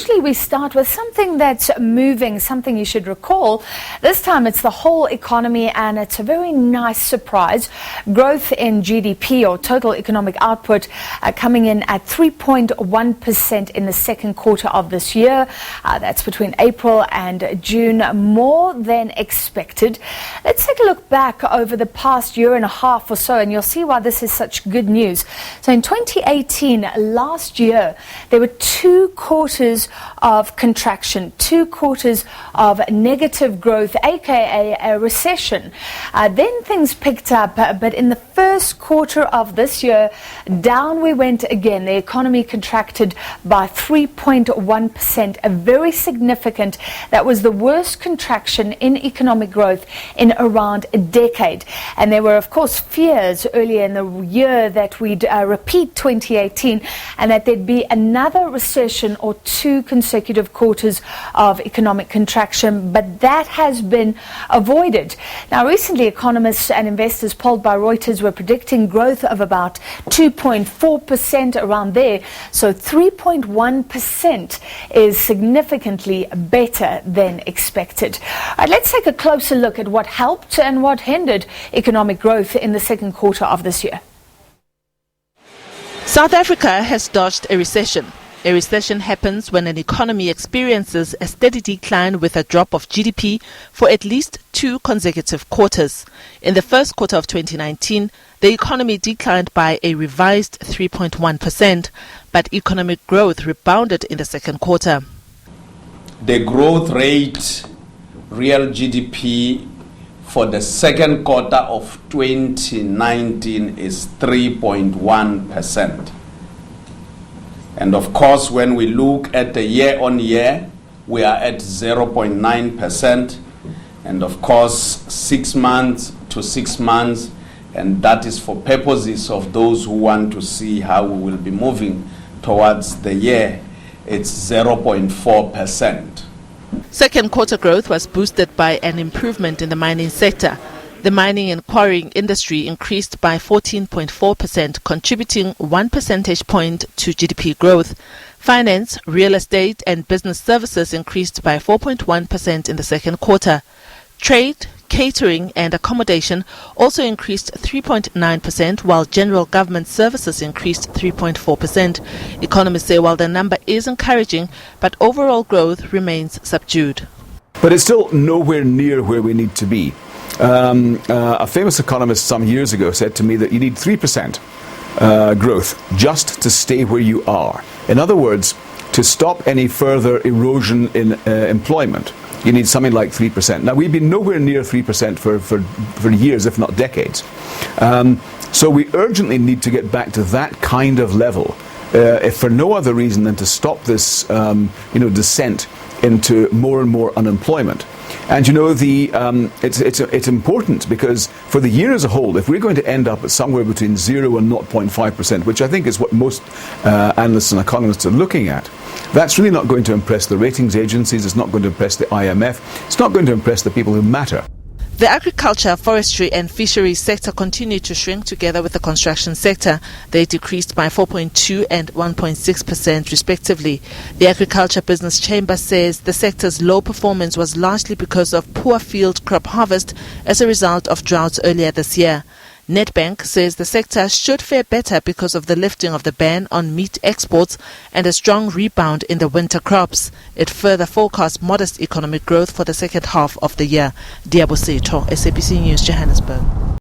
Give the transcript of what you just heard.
usually we start with something that's moving, something you should recall. This time it's the whole economy, and it's a very nice surprise. Growth in GDP, or total economic output, coming in at 3.1% in the second quarter of this year. That's between April and June, more than expected. Let's take a look back over the past year and a half or so, and you'll see why this is such good news. So in 2018, last year, there were 2 quarters of contraction, 2 quarters of negative growth, aka a recession. Then things picked up, but in the first quarter of this year, down we went again. The economy contracted by 3.1%, a very significant. That was the worst contraction in economic growth in around a decade. And there were, of course, fears earlier in the year that we'd repeat 2018 and that there'd be another recession or 2 consecutive quarters of economic contraction, but that has been avoided. Now, recently, economists and investors polled by Reuters were predicting growth of about 2.4%, around there. So 3.1% is significantly better than expected. All right, let's take a closer look at what helped and what hindered economic growth in the second quarter of this year. South Africa has dodged a recession. A recession happens when an economy experiences a steady decline with a drop of GDP for at least 2 consecutive quarters. In the first quarter of 2019, the economy declined by a revised 3.1%, but economic growth rebounded in the second quarter. The growth rate, real GDP, for the second quarter of 2019 is 3.1%. And of course, when we look at the year-on-year, we are at 0.9%. And of course, 6 months to 6 months, and that is for purposes of those who want to see how we will be moving towards the year, it's 0.4%. Second quarter growth was boosted by an improvement in the mining sector. The mining and quarrying industry increased by 14.4%, contributing 1 percentage point to GDP growth. Finance, real estate and business services increased by 4.1% in the second quarter. Trade, catering and accommodation also increased 3.9%, while general government services increased 3.4%. Economists say while the number is encouraging, but overall growth remains subdued. But it's still nowhere near where we need to be. A famous economist some years ago said to me that you need 3% growth just to stay where you are. In other words, to stop any further erosion in employment, you need something like 3%. Now, we've been nowhere near 3% for years, if not decades. So we urgently need to get back to that kind of level, if for no other reason than to stop this descent into more and more unemployment. And it's important because for the year as a whole, if we're going to end up at somewhere between 0 and 0.5%, which I think is what most analysts and economists are looking at, that's really not going to impress the ratings agencies, it's not going to impress the IMF, it's not going to impress the people who matter. The agriculture, forestry and fisheries sector continue to shrink together with the construction sector. They decreased by 4.2% and 1.6% respectively. The Agriculture Business Chamber says the sector's low performance was largely because of poor field crop harvest as a result of droughts earlier this year. Nedbank says the sector should fare better because of the lifting of the ban on meat exports and a strong rebound in the winter crops. It further forecasts modest economic growth for the second half of the year. Liabo Setho, SABC News, Johannesburg.